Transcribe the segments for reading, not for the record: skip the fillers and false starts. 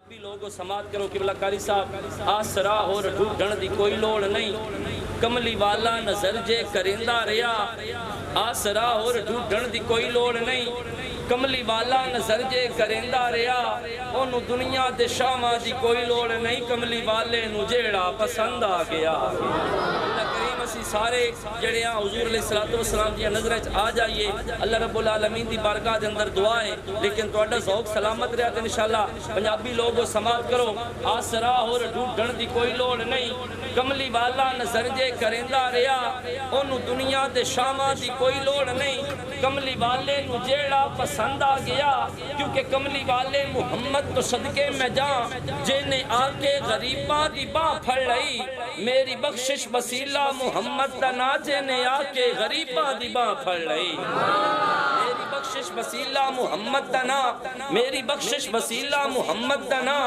بھی لوگوں سماعت کرو قبلہ کاری صاحب آسرا اور ڈھونڈن دی کوئی لوڑ نہیں کملی والا نظر جے کرندہ ریا آسرا اور ڈھونڈن دی کوئی لوڑ نہیں کملی والا نظر جے کرندہ ریا انہوں دنیا دے شامہ دی کوئی لوڑ نہیں کملی والے نو جیڑا پسند آ گیا اللہ کریم اسی سارے جڑے ہیں حضور علیہ السلام کی نظریں آ جائیے اللہ رب العالمین دی بارگاہ دے اندر دعائیں لیکن توڑا ذوق سلامت رہا تھے انشاءاللہ پنجابی لوگوں سماعت کرو آسرا اور ڈھونڈن دی کوئی لوڑ نہیں کملی والا نظر جے کرندہ ریا انہوں دنیا دے شامہ دی کوئی لوڑ نہیں کملی والے نو جیڑا پسند آ گیا کیونکہ کملی والے محمد تو صدقے میں جان جینے آکے غریبہ دی باں پھڑ رہی میری بخشش وسیلہ محمد دنا جینے آکے غریبہ دی باں پھڑ رہی میری بخشش وسیلہ محمد دنا میری بخشش وسیلہ محمد دنا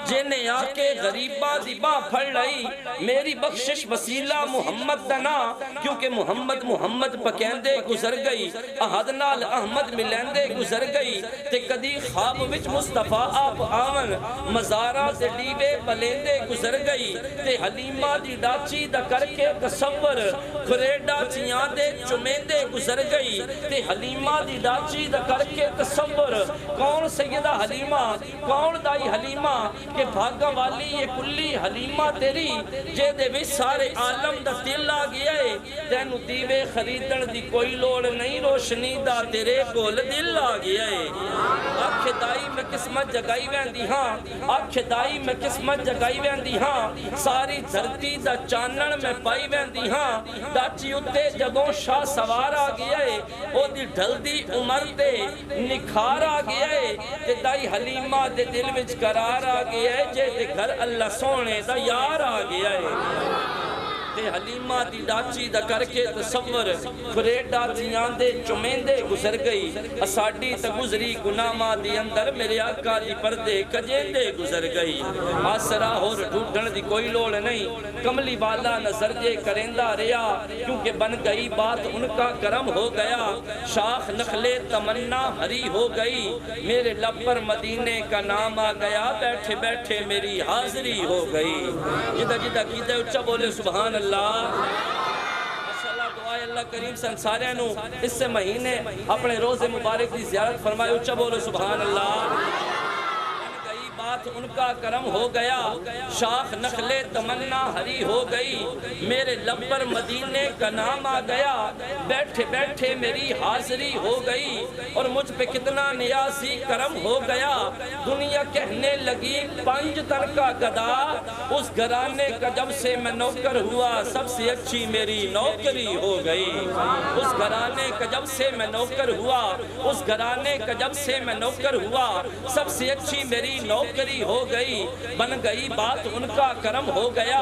جینے آکے غریبہ دی باں پھڑ رہی میری بخشش وسیلہ محمد دنا کیونکہ محمد پکیندے گزر گئی احد نال احمد ملیندے گزر گئی تے کدی خواب وچ مصطفیٰ آپ آون مزارہ تے ڈیوے بلیندے گزر گئی تے حلیمہ دی ڈاچی دا کر کے تصور کھرے ڈاچیاں دے چمیندے گزر گئی تے حلیمہ دی ڈاچی دا کر کے تصور کون سیدہ حلیمہ کون دائی حلیمہ کہ بھاگا والی یہ کلی حلیمہ تیری جے دے بھی سارے عالم دا دل آ گیا ہے تینو دیوے خریدن دی کوئی لوڑ نہیں روشنی دا تیرے کول دل آ گیا ہے آنکھ دائی میں قسمت جگائی ویندی ہاں آنکھ دائی میں قسمت جگائی ویندی ہاں ساری دھرتی دا چانن میں پائی ویندی ہاں ڈاچی اتے جگوں شاہ سوار آ گیا ہے او دی ڈھل دی عمر دے نکھار آ گیا ہے تے دائی حلیمہ دے دل وچ قرار آ گیا ہے جے دے گھر اللہ سونے دا یار آ گیا ہے تے حلیمہ دی ڈاچی دا کر کے تصور کھرے ڈاچیاں دے چمیندے گزر گئی اساڑی تا گزری گناہ دی اندر میرے آقا دی پردے کجیندے گزر گئی آسرا اور ڈھونڈن دی کوئی لوڑ نہیں کملی والا نظر جے کرندہ ریا کیونکہ بن گئی بات ان کا کرم ہو گیا شاخ نخلے تمنا ہری ہو گئی میرے لب پر مدینے کا نام آ گیا بیٹھے بیٹھے میری حاضری ہو گئی جدہ جدہ کیتے اچھا بولے سبحان اللہ ماشاءاللہ دعائے اللہ کریم سنساریانو اس سے مہینے اپنے روز مبارک دی زیارت فرمائے اچھا بولو سبحان اللہ بات ان کا کرم ہو گیا شاخ نخلے تمنا ہری ہو گئی میرے لب پر مدینے کا نام آ گیا بیٹھے بیٹھے میری حاضری ہو گئی اور مجھ پہ کتنا نیازی کرم ہو گیا دنیا کہنے لگی پنج تن کا گدا اس گھرانے کا جب سے میں نوکر ہوا سب سے اچھی میری نوکری ہو گئی اس گھرانے کا جب سے میں نوکر ہوا اس گھرانے کا جب سے میں نوکر ہوا سب سے اچھی میری نوکری ہو گئی بن گئی بات ان کا کرم ہو گیا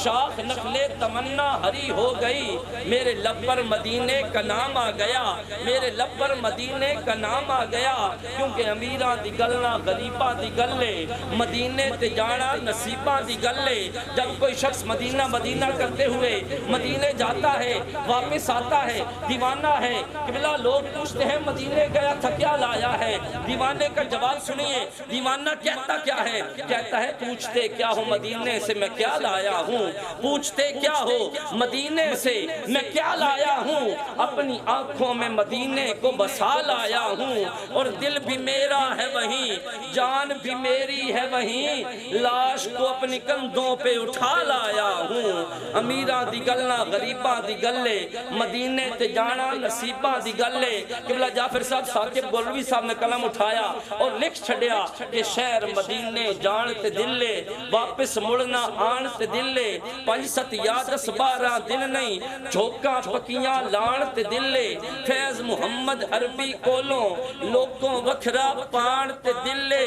شاخ نخلے تمنا ہری ہو گئی میرے لب پر مدینے کا نام آ گیا میرے لب پر مدینے کا نام آ گیا کیونکہ امیران دی گلنا غریبہ دی گلے مدینے تے جانا نصیبہ دی گلے جب کوئی شخص مدینہ کرتے ہوئے مدینے جاتا ہے واپس آتا ہے دیوانہ ہے قبلہ لوگ پوچھتے ہیں مدینے گیا تھا کیا لایا ہے دیوانے کا جواب سنیے دیوانہ کہتا کیا ہے کہتا ہے پوچھتے کیا ہو مدینے سے میں کیا لایا ہوں پوچھتے کیا ہو مدینے سے میں کیا لایا ہوں اپنی آنکھوں میں مدینے کو بسا لایا ہوں اور دل بھی میرا ہے وہیں جان بھی میری ہے وہیں لاش کو اپنی کندھوں پہ اٹھا لایا ہوں امیرہ دی گلنا غریبہ دی گلے مدینے تے جانا نصیبہ دی گلے قبلہ جعفر صاحب ثاقب گولوی صاحب نے قلم اٹھایا اور لکھ چھڑیا کہ شہر مدینے جانتے دلے واپس مڑنا آنتے دلے پنج ست یاد 10-12 دن نہیں جھوکاں پکیاں لانتے دلے فیض محمد عربی کولوں لوگوں وکھرا پانتے دلے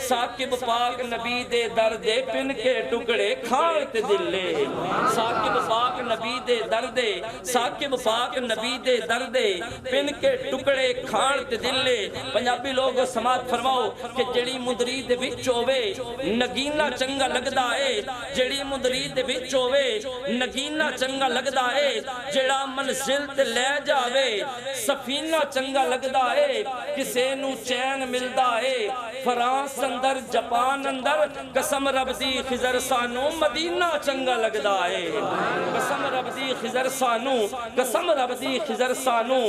ثاقب پاک نبی دے دردے پن کے ٹکڑے کھانتے دلے ثاقب پاک نبی دے دردے ثاقب پاک نبی دے دردے پن کے ٹکڑے کھانتے دلے پنجابی لوگ سماعت فرماؤ کہ جڑی مندری دے وچ ہووے نگینہ چنگا لگدا ہے جڑی مندری دے وچ ہووے نگینہ چنگا لگدا ہے جڑا منزل تے لے جاوے سفینہ چنگا لگدا ہے کسے نو چین ملدا ہے فرانس اندر جاپان اندر قسم رب دی خضر سانو مدینہ چنگا لگدا ہے قسم رب دی خضر سانو قسم رب دی خضر سانو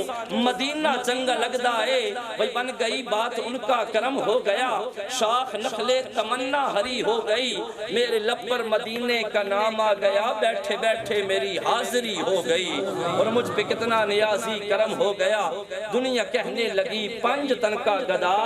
مدینہ چنگا لگدا ہے بھئی بن گئی بات ان کا کرم ہو گیا شاخ نخلے تمنا ہری ہو گئی میرے لب پر مدینے کا نام آ گیا بیٹھے بیٹھے میری حاضری ہو گئی اور مجھ پہ کتنا نیازی کرم ہو گیا دنیا کہنے لگی پنج تن کا گدا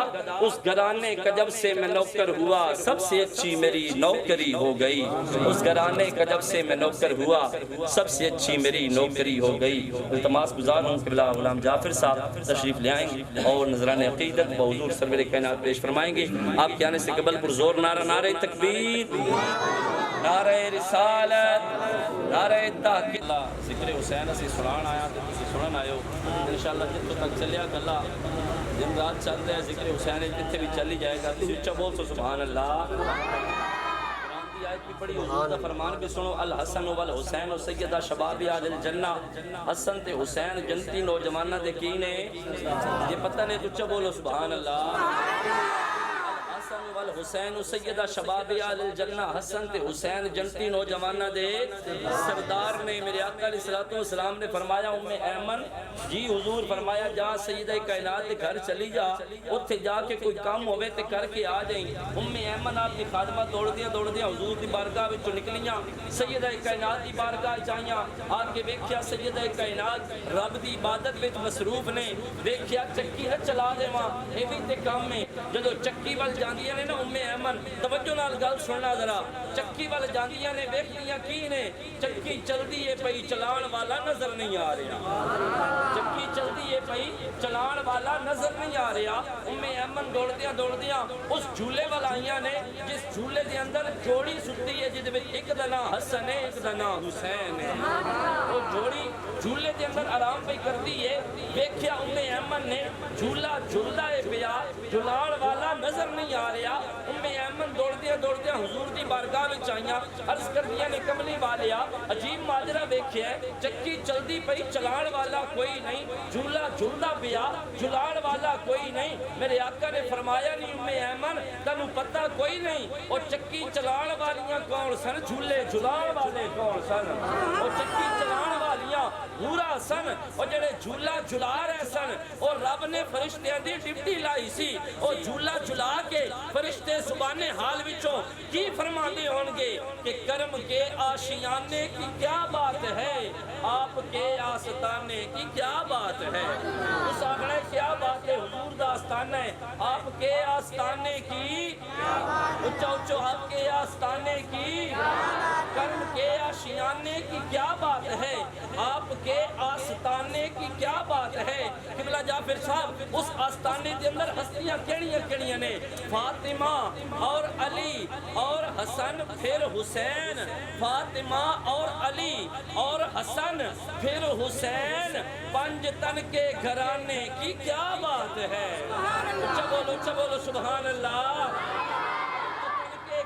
اس گھرانے کا جب سے میں نوکر ہوا سب سے اچھی میری نوکری ہو گئی اس گھرانے کا جب سے میں نوکر ہوا سب سے اچھی میری نوکری ہو گئی التماس گزار ہوں قبلہ غلام جعفر صاحب تشریف لے آئیں گے اور نذران عقیدت بحضور سرور کائنات پیش فرمائیں گے آپ کے آنے سے قبل پرزور نعرہ نعرہ تکبیر نعرہ رسالت نعرہ تحقیق اللہ ذکر حسین سے سنان آیا تو تسی سنن آئے ہو انشاءاللہ جتوں تک چلیا گلا دن رات چل رہے ہیں ذکر حسین جتنے بھی چلی جائے گا تسی اچھا بول سو سبحان اللہ قرآن کی آیت بھی پڑھی حضور کا فرمان بھی سنو الحسن والحسین و سیدہ شباب اہل الجنہ حسن تے حسین جنتی نوجوانہ دے کینے یہ پتہ نہیں تو اچھا بولو سبحان اللہ حسن والحسین سیدہ شباب اہل الجنہ حسن تے حسین جنتی نوجوانہ دے سردار نے میرے آقا علیہ السلام نے فرمایا ام ایمن جی حضور فرمایا جہاں سیدہ کائنات کے گھر چلی جا اتھے جا کے کوئی کام ہوئے تے کر کے آ جائیں ام ایمن آپ کی خادمہ دوڑ دیا حضور دی بارگاہ وچوں نکلیاں سیدہ کائنات دی بارگاہ چاہیاں آ کے ویکھیا سیدہ کائنات رب دی عبادت وچ مصروف نے ویکھیا چکی نہ چلا دیواں اے وی تے کام میں جدوں چکی ول جاندیاں نے نا ام ایمن توجہ نال گل سننا ذرا چکی ول جاندیاں نے ویکھدیاں کی نے چکی چلدی ہے پئی چلان والا نظر نہیں آ رہا چکی چلدی ہے پئی چلان والا نظر نہیں آ رہا ام ایمن دوڑدیاں اس جھولے وال آئیاں نے جس جھولے دے اندر جوڑی ستی ہے جس وچ ایک دا نام حسن ہے ایک دا نام حسین ہے وہ جوڑی جھولے دے اندر آرام پئی کردی ہے ویکھیا ام ایمن نے جھولا جھلدا ہے پیا جھلان والا نظر نہیں آ رہا ام ایمن دوڑدیاں حضور دی بارگاہ وچ آئیاں عرض کردیاں نے کملی والیا عجیب ماجرا ویکھیا چکی چلدی پئی چلان والا کوئی نہیں جھولا جھلدا پیا جھلان والا کوئی نہیں میرے آقا نے فرمایا نہیں ام ایمن تینوں پتہ کوئی نہیں او چکی چلان والیاں کون سن جھولے جھلان والے کون سن او چکی چلان والیاں پورا سن او جڑے جھولا جھلا رہے سن او رب نے فرشتیاں دی ڈیوٹی لائی سی او جھولا جھلا کے فرشتے زبان حال وچوں کی فرماندے ہون گے کہ کرم کے آشیانے کی کیا بات ہے آپ کے آستانے کی کیا بات ہے اس آگڑے کیا بات ہے حضور دا آستانہ ہے آپ کے آستانے کی اچھو آپ کے آستانے کی کرم کے آشیانے کی کیا بات ہے آپ کے آستانے کی کیا بات ہے قبلہ جعفر صاحب اس آستانے دے اندر ہستیاں کیڑیاں نے فاطمہ اور علی اور حسن پھر حسین فاطمہ اور علی اور حسن پھر حسین پنج تن کے گھرانے کی کیا بات ہے اچھا بولو سبحان اللہ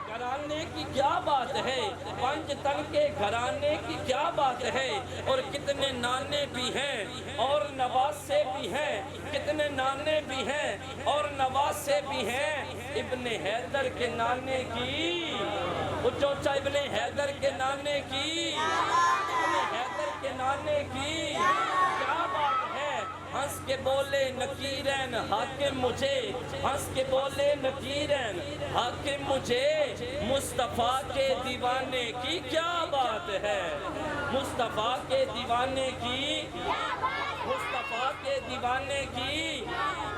گھرانے کی کیا بات ہے پنج تن کے گھرانے کی کیا بات ہے اور کتنے نانے بھی ہیں اور نواسے بھی ہیں کتنے نانے بھی ہیں اور نواسے بھی ہیں ابن حیدر کے نانے کی اچھا ابن حیدر کے نانے کی ابن حیدر کے نانے کی کیا بات ہے ہنس کے بولے نکیرین حاکم مجھے ہنس کے بولے نکیرین حاکم مجھے مصطفیٰ کے دیوانے کی کیا بات ہے مصطفیٰ کے دیوانے کی مصطفیٰ کے دیوانے کی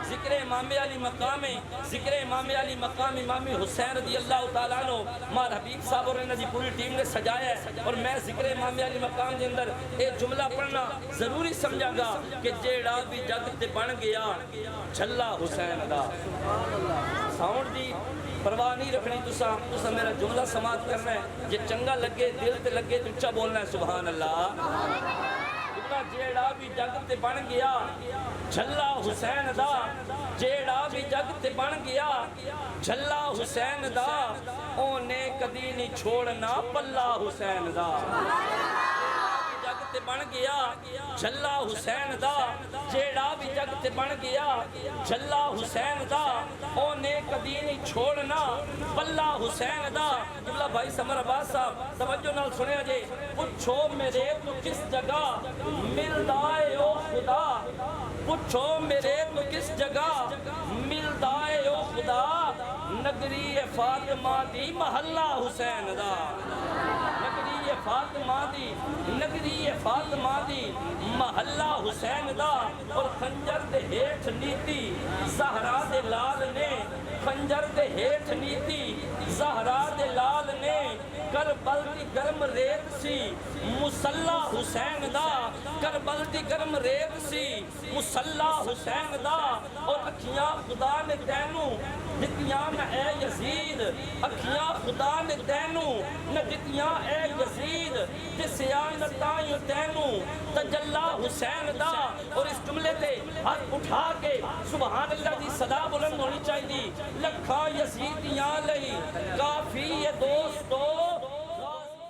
ذکر امام علی مقام ذکر امام علی مقام امام حسین رضی اللہ تعالیٰ عنہ مار حبیب صاحب اور انہوں نے پوری ٹیم نے سجایا ہے اور میں ذکر امام علی مقام کے اندر ایک جملہ پڑھنا ضروری سمجھا گا کہ جیڑا بھی جگ تے بن گیا جھلا حسین دا ساؤنڈ دی پرواہ نہیں رکھنی تسا میرا جملہ سماعت کرنا ہے یہ چنگا لگے دل تے لگے تو اچھا بولنا ہے سبحان اللہ جیڑا بھی جگ تے بن گیا جھلا حسین دا جیڑا بھی جگ تے بن گیا جھلا حسین دا اونے کدی نہیں چھوڑنا پلہ حسین دا جگ تے بن گیا جھلا حسین دا جیڑا بھی جگ تے بن گیا جھلا حسین دا اونے کدی نہیں چھوڑنا بلہ حسین دا قبلہ بھائی سمر عباس صاحب توجہ نال سنیا جے پوچھو میرے تو کس جگہ ملدا اے او خدا پوچھو میرے تو کس جگہ ملدا اے او خدا نگری فاطمہ دی محلہ حسین دا نگری فاطمہ دی نگری فاطمہ دی محلہ حسین دا اور خنجر دے ہیٹھ نیتی زہرا دے لال نے خنجر دے ہیٹھ نیتی زہرا دے لال نے کربل دی گرم ریت سی مسلح حسین دا کربل دی گرم ریت سی مسلح حسین دا اور اکھیاں خدا نے تینوں دتیاں نہ اے یزید اکھیاں خدا نے تینوں نہ دتیاں اے یزید جسیاں نہ تائیوں تینوں تجلہ حسین دا اور اس جملے تے ہاتھ اٹھا کے سبحان اللہ دی صدا بلند ہونی چاہیے لکھا یزیدیاں لئی کافی یہ دوستو